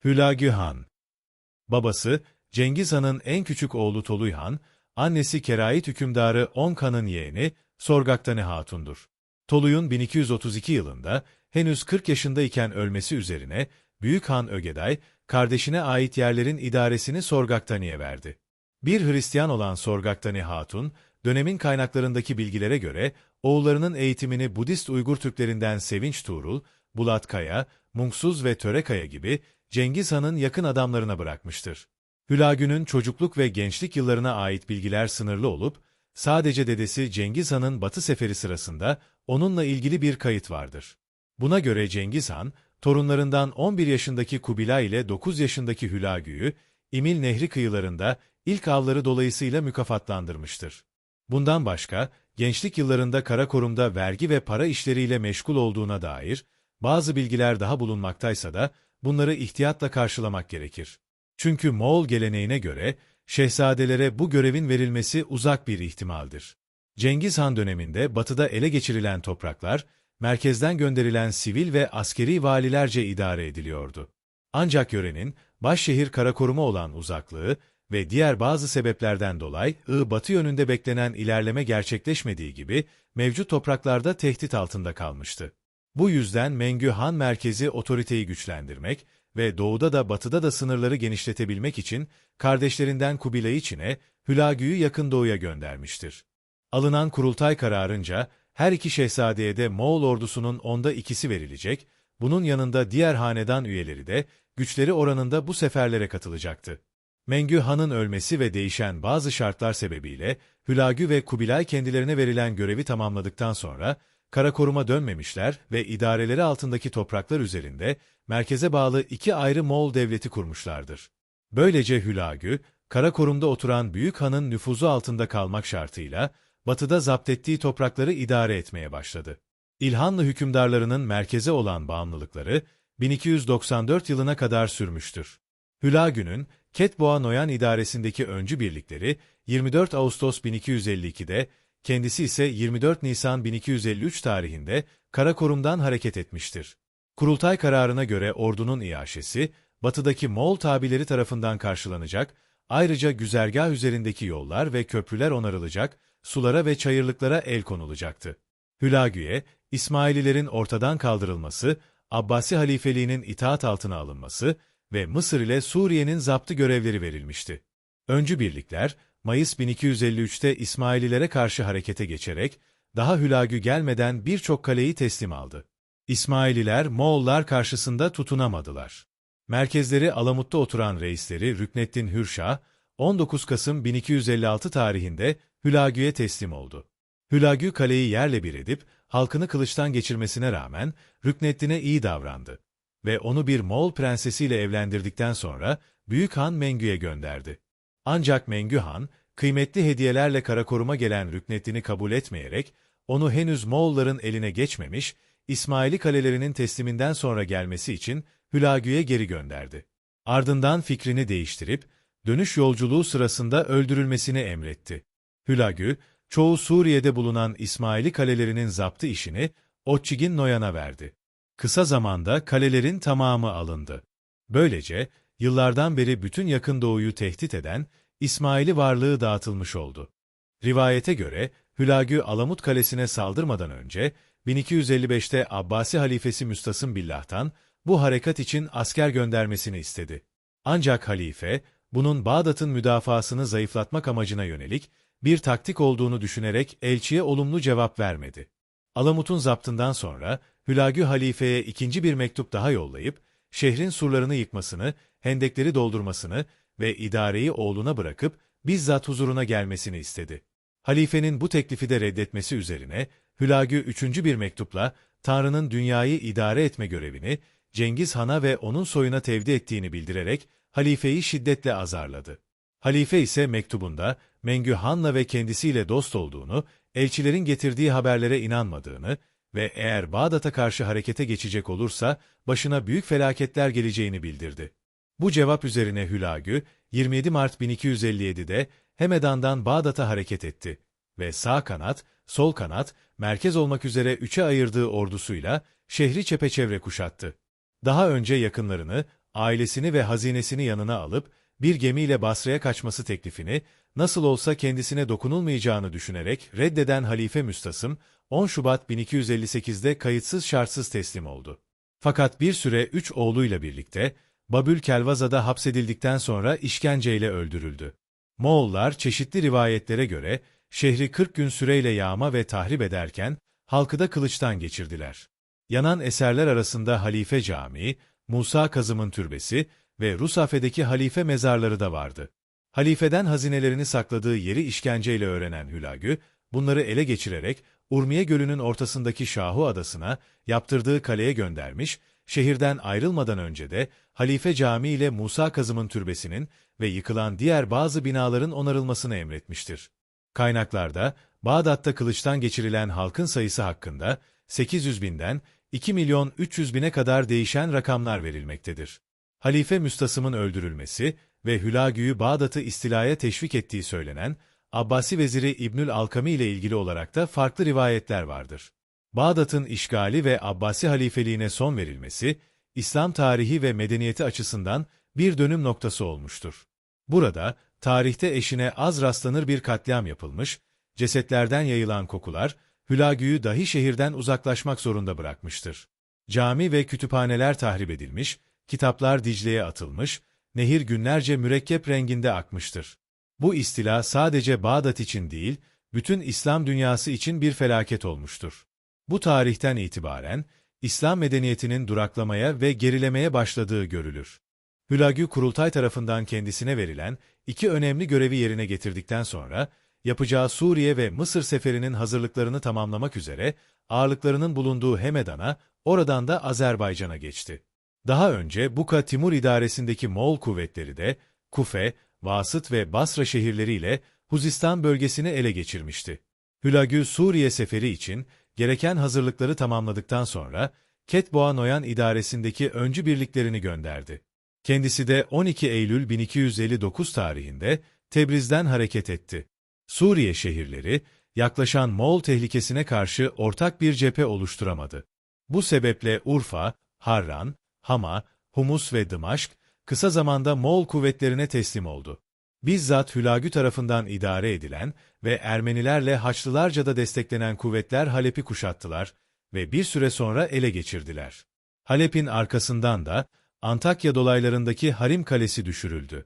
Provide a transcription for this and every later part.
Hülagü Han. Babası, Cengiz Han'ın en küçük oğlu Toluy Han, annesi Kerait hükümdarı Onk Han'ın yeğeni Sorgaktani Hatun'dur. Toluy'un 1232 yılında henüz 40 yaşındayken ölmesi üzerine Büyük Han Ögeday, kardeşine ait yerlerin idaresini Sorgaktani'ye verdi. Bir Hristiyan olan Sorgaktani Hatun, dönemin kaynaklarındaki bilgilere göre oğullarının eğitimini Budist Uygur Türklerinden Sevinç Tuğrul, Bulat Kaya, Mungsuz ve Törekaya gibi Cengiz Han'ın yakın adamlarına bırakmıştır. Hülagü'nün çocukluk ve gençlik yıllarına ait bilgiler sınırlı olup, sadece dedesi Cengiz Han'ın Batı seferi sırasında onunla ilgili bir kayıt vardır. Buna göre Cengiz Han, torunlarından 11 yaşındaki Kubilay ile 9 yaşındaki Hülagü'yü, İmil Nehri kıyılarında ilk avları dolayısıyla mükafatlandırmıştır. Bundan başka, gençlik yıllarında Karakorum'da vergi ve para işleriyle meşgul olduğuna dair bazı bilgiler daha bulunmaktaysa da bunları ihtiyatla karşılamak gerekir. Çünkü Moğol geleneğine göre şehzadelere bu görevin verilmesi uzak bir ihtimaldir. Cengiz Han döneminde batıda ele geçirilen topraklar, merkezden gönderilen sivil ve askeri valilerce idare ediliyordu. Ancak yörenin başşehir Karakorum'a olan uzaklığı ve diğer bazı sebeplerden dolayı batı yönünde beklenen ilerleme gerçekleşmediği gibi mevcut topraklarda tehdit altında kalmıştı. Bu yüzden Mengü Han merkezi otoriteyi güçlendirmek ve doğuda da batıda da sınırları genişletebilmek için kardeşlerinden Kubilay'ı Çin'e, Hülagü'yü yakın doğuya göndermiştir. Alınan kurultay kararınca her iki şehzadeye de Moğol ordusunun 2'si verilecek, bunun yanında diğer hanedan üyeleri de güçleri oranında bu seferlere katılacaktı. Mengü Han'ın ölmesi ve değişen bazı şartlar sebebiyle Hülagü ve Kubilay kendilerine verilen görevi tamamladıktan sonra Karakorum'a dönmemişler ve idareleri altındaki topraklar üzerinde merkeze bağlı iki ayrı Moğol devleti kurmuşlardır. Böylece Hülagü, Karakorum'da oturan Büyük Han'ın nüfuzu altında kalmak şartıyla batıda zapt ettiği toprakları idare etmeye başladı. İlhanlı hükümdarlarının merkeze olan bağımlılıkları 1294 yılına kadar sürmüştür. Hülagü'nün Ketboğa Noyan idaresindeki öncü birlikleri 24 Ağustos 1252'de, kendisi ise 24 Nisan 1253 tarihinde Karakorum'dan hareket etmiştir. Kurultay kararına göre ordunun iaşesi, batıdaki Moğol tabileri tarafından karşılanacak, ayrıca güzergah üzerindeki yollar ve köprüler onarılacak, sulara ve çayırlıklara el konulacaktı. Hülagü'ye, İsmaililerin ortadan kaldırılması, Abbasi halifeliğinin itaat altına alınması ve Mısır ile Suriye'nin zaptı görevleri verilmişti. Öncü birlikler, Mayıs 1253'te İsmaililere karşı harekete geçerek, daha Hülagü gelmeden birçok kaleyi teslim aldı. İsmaililer, Moğollar karşısında tutunamadılar. Merkezleri Alamut'ta oturan reisleri Rükneddin Hürşah, 19 Kasım 1256 tarihinde Hülagü'ye teslim oldu. Hülagü kaleyi yerle bir edip, halkını kılıçtan geçirmesine rağmen Rükneddin'e iyi davrandı ve onu bir Moğol prensesiyle evlendirdikten sonra Büyük Han Mengü'ye gönderdi. Ancak Mengü Han, kıymetli hediyelerle Karakorum'a gelen Rükneddin'i kabul etmeyerek, onu henüz Moğolların eline geçmemiş, İsmaili kalelerinin tesliminden sonra gelmesi için Hülagü'ye geri gönderdi. Ardından fikrini değiştirip, dönüş yolculuğu sırasında öldürülmesini emretti. Hülagü, çoğu Suriye'de bulunan İsmaili kalelerinin zaptı işini Otçigin Noyan'a verdi. Kısa zamanda kalelerin tamamı alındı. Böylece, yıllardan beri bütün Yakın Doğu'yu tehdit eden İsmaili varlığı dağıtılmış oldu. Rivayete göre, Hülagü Alamut Kalesi'ne saldırmadan önce, 1255'te Abbasi halifesi Müstasım Billah'tan bu harekat için asker göndermesini istedi. Ancak halife, bunun Bağdat'ın müdafasını zayıflatmak amacına yönelik bir taktik olduğunu düşünerek elçiye olumlu cevap vermedi. Alamut'un zaptından sonra Hülagü halifeye ikinci bir mektup daha yollayıp, şehrin surlarını yıkmasını, hendekleri doldurmasını ve idareyi oğluna bırakıp bizzat huzuruna gelmesini istedi. Halifenin bu teklifi de reddetmesi üzerine Hülagü üçüncü bir mektupla Tanrı'nın dünyayı idare etme görevini Cengiz Han'a ve onun soyuna tevdi ettiğini bildirerek halifeyi şiddetle azarladı. Halife ise mektubunda Mengü Han'la ve kendisiyle dost olduğunu, elçilerin getirdiği haberlere inanmadığını ve eğer Bağdat'a karşı harekete geçecek olursa başına büyük felaketler geleceğini bildirdi. Bu cevap üzerine Hülagü, 27 Mart 1257'de Hemedan'dan Bağdat'a hareket etti ve sağ kanat, sol kanat, merkez olmak üzere üçe ayırdığı ordusuyla şehri çepeçevre kuşattı. Daha önce yakınlarını ailesini ve hazinesini yanına alıp bir gemiyle Basra'ya kaçması teklifini, nasıl olsa kendisine dokunulmayacağını düşünerek reddeden Halife Müstasım, 10 Şubat 1258'de kayıtsız şartsız teslim oldu. Fakat bir süre 3 oğluyla birlikte Babül Kelvaza'da hapsedildikten sonra işkenceyle öldürüldü. Moğollar çeşitli rivayetlere göre şehri 40 gün süreyle yağma ve tahrip ederken halkı da kılıçtan geçirdiler. Yanan eserler arasında Halife Camii, Musa Kazım'ın türbesi ve Rusafe'deki halife mezarları da vardı. Halifeden hazinelerini sakladığı yeri işkenceyle öğrenen Hülagü, bunları ele geçirerek Urmiye Gölü'nün ortasındaki Şahu Adası'na yaptırdığı kaleye göndermiş, şehirden ayrılmadan önce de Halife Camii ile Musa Kazım'ın türbesinin ve yıkılan diğer bazı binaların onarılmasını emretmiştir. Kaynaklarda, Bağdat'ta kılıçtan geçirilen halkın sayısı hakkında 800 binden 2 milyon 300 bine kadar değişen rakamlar verilmektedir. Halife Müstasım'ın öldürülmesi ve Hülagü'yü Bağdat'ı istilaya teşvik ettiği söylenen Abbasi veziri İbnül Alkami ile ilgili olarak da farklı rivayetler vardır. Bağdat'ın işgali ve Abbasi halifeliğine son verilmesi, İslam tarihi ve medeniyeti açısından bir dönüm noktası olmuştur. Burada, tarihte eşine az rastlanır bir katliam yapılmış, cesetlerden yayılan kokular, Hülagü'yü dahi şehirden uzaklaşmak zorunda bırakmıştır. Cami ve kütüphaneler tahrip edilmiş, kitaplar Dicle'ye atılmış, nehir günlerce mürekkep renginde akmıştır. Bu istila sadece Bağdat için değil, bütün İslam dünyası için bir felaket olmuştur. Bu tarihten itibaren, İslam medeniyetinin duraklamaya ve gerilemeye başladığı görülür. Hülagü Kurultay tarafından kendisine verilen iki önemli görevi yerine getirdikten sonra, yapacağı Suriye ve Mısır seferinin hazırlıklarını tamamlamak üzere ağırlıklarının bulunduğu Hemedan'a, oradan da Azerbaycan'a geçti. Daha önce Buka Timur idaresindeki Moğol kuvvetleri de Kufe, Vasıt ve Basra şehirleriyle Huzistan bölgesini ele geçirmişti. Hülagü Suriye seferi için gereken hazırlıkları tamamladıktan sonra Ketboğa Noyan idaresindeki öncü birliklerini gönderdi. Kendisi de 12 Eylül 1259 tarihinde Tebriz'den hareket etti. Suriye şehirleri, yaklaşan Moğol tehlikesine karşı ortak bir cephe oluşturamadı. Bu sebeple Urfa, Harran, Hama, Humus ve Dımaşk, kısa zamanda Moğol kuvvetlerine teslim oldu. Bizzat Hülagü tarafından idare edilen ve Ermenilerle Haçlılarca da desteklenen kuvvetler Halep'i kuşattılar ve bir süre sonra ele geçirdiler. Halep'in arkasından da Antakya dolaylarındaki Harim Kalesi düşürüldü.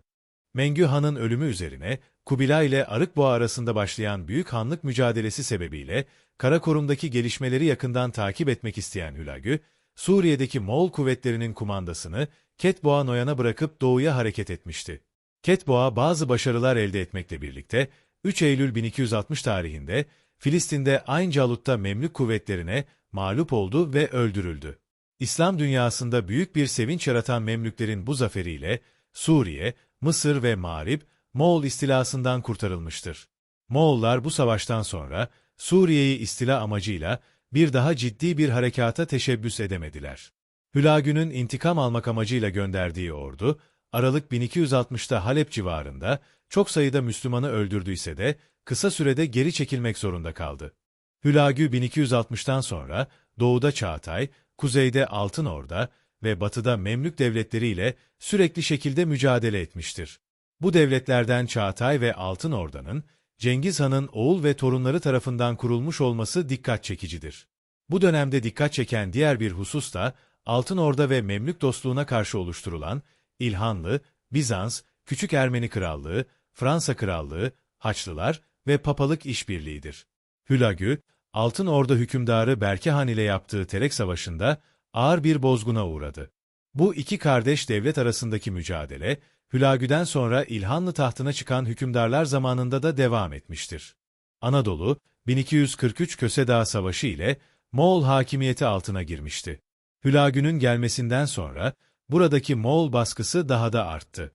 Mengü Han'ın ölümü üzerine Kubilay ile Arıkboğa arasında başlayan büyük hanlık mücadelesi sebebiyle Karakorum'daki gelişmeleri yakından takip etmek isteyen Hülagü, Suriye'deki Moğol kuvvetlerinin kumandasını Ketboğa Noyan'a bırakıp doğuya hareket etmişti. Ketboğa bazı başarılar elde etmekle birlikte 3 Eylül 1260 tarihinde Filistin'de Ayn Calut'ta Memlük kuvvetlerine mağlup oldu ve öldürüldü. İslam dünyasında büyük bir sevinç yaratan Memlüklerin bu zaferiyle Suriye, Mısır ve Mağrib, Moğol istilasından kurtarılmıştır. Moğollar bu savaştan sonra Suriye'yi istila amacıyla bir daha ciddi bir harekata teşebbüs edemediler. Hülagü'nün intikam almak amacıyla gönderdiği ordu, Aralık 1260'ta Halep civarında çok sayıda Müslümanı öldürdüyse de kısa sürede geri çekilmek zorunda kaldı. Hülagü 1260'tan sonra doğuda Çağatay, kuzeyde Altınorda ve batıda Memlük devletleriyle sürekli şekilde mücadele etmiştir. Bu devletlerden Çağatay ve Altınorda'nın Cengiz Han'ın oğul ve torunları tarafından kurulmuş olması dikkat çekicidir. Bu dönemde dikkat çeken diğer bir husus da Altınorda ve Memlük dostluğuna karşı oluşturulan İlhanlı, Bizans, Küçük Ermeni Krallığı, Fransa Krallığı, Haçlılar ve Papalık işbirliğidir. Hülagü, Altınorda hükümdarı Berkehan ile yaptığı Terek Savaşı'nda ağır bir bozguna uğradı. Bu iki kardeş devlet arasındaki mücadele, Hülagü'den sonra İlhanlı tahtına çıkan hükümdarlar zamanında da devam etmiştir. Anadolu, 1243 Köse Dağı Savaşı ile Moğol hakimiyeti altına girmişti. Hülagü'nün gelmesinden sonra buradaki Moğol baskısı daha da arttı.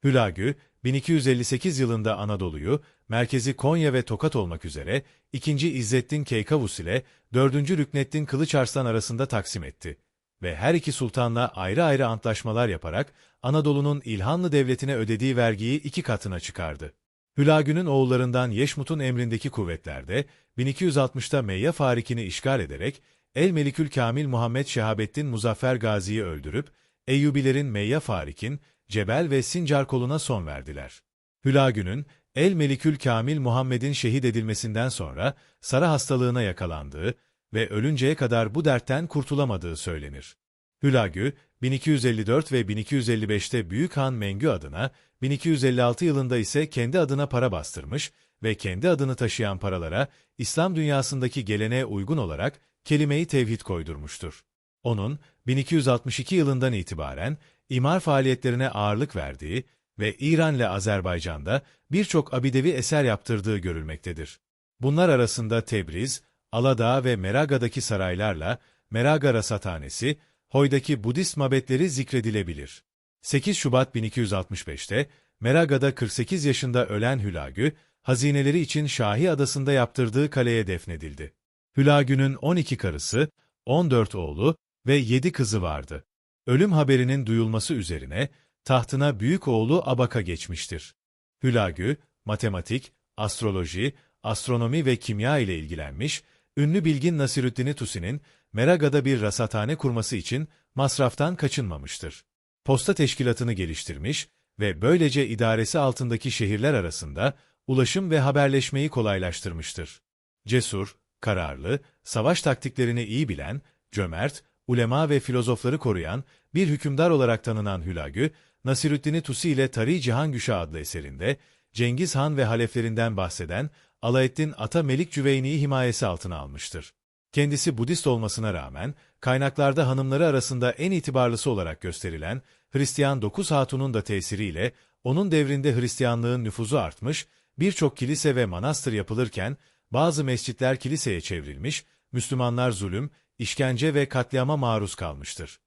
Hülagü, 1258 yılında Anadolu'yu, merkezi Konya ve Tokat olmak üzere 2. İzzettin Keykavus ile 4. Rükneddin Kılıçarslan arasında taksim etti ve her iki sultanla ayrı ayrı antlaşmalar yaparak Anadolu'nun İlhanlı devletine ödediği vergiyi 2 katına çıkardı. Hülagü'nün oğullarından Yeşmut'un emrindeki kuvvetlerde 1260'ta Meyya Farikini işgal ederek El Melikül Kamil Muhammed Şehabettin Muzaffer Gazi'yi öldürüp Eyyubilerin Meyya Farik'in Cebel ve Sincar koluna son verdiler. Hülagü'nün El Melikül Kamil Muhammed'in şehit edilmesinden sonra Sara hastalığına yakalandığı ve ölünceye kadar bu dertten kurtulamadığı söylenir. Hülagü, 1254 ve 1255'te Büyük Han Mengü adına, 1256 yılında ise kendi adına para bastırmış ve kendi adını taşıyan paralara İslam dünyasındaki geleneğe uygun olarak kelime-i tevhid koydurmuştur. Onun, 1262 yılından itibaren imar faaliyetlerine ağırlık verdiği ve İran ile Azerbaycan'da birçok abidevi eser yaptırdığı görülmektedir. Bunlar arasında Tebriz, Aladağ ve Meraga'daki saraylarla Meraga Rasathanesi, Hoy'daki Budist mabetleri zikredilebilir. 8 Şubat 1265'te Meraga'da 48 yaşında ölen Hülagü, hazineleri için Şahi Adası'nda yaptırdığı kaleye defnedildi. Hülagü'nün 12 karısı, 14 oğlu ve 7 kızı vardı. Ölüm haberinin duyulması üzerine tahtına büyük oğlu Abaka geçmiştir. Hülagü, matematik, astroloji, astronomi ve kimya ile ilgilenmiş, ünlü bilgin Nasirüddin Tusi'nin Meraga'da bir rasathane kurması için masraftan kaçınmamıştır. Posta teşkilatını geliştirmiş ve böylece idaresi altındaki şehirler arasında ulaşım ve haberleşmeyi kolaylaştırmıştır. Cesur, kararlı, savaş taktiklerini iyi bilen, cömert, ulema ve filozofları koruyan bir hükümdar olarak tanınan Hülagü, Nasirüddin Tusi ile Tarih-i Cihangüşah adlı eserinde Cengiz Han ve haleflerinden bahseden Alaeddin Ata Melik Cüveyni'yi himayesi altına almıştır. Kendisi Budist olmasına rağmen, kaynaklarda hanımları arasında en itibarlısı olarak gösterilen Hristiyan 9 Hatun'un da tesiriyle onun devrinde Hristiyanlığın nüfuzu artmış, birçok kilise ve manastır yapılırken bazı mescitler kiliseye çevrilmiş, Müslümanlar zulüm, işkence ve katliama maruz kalmıştır.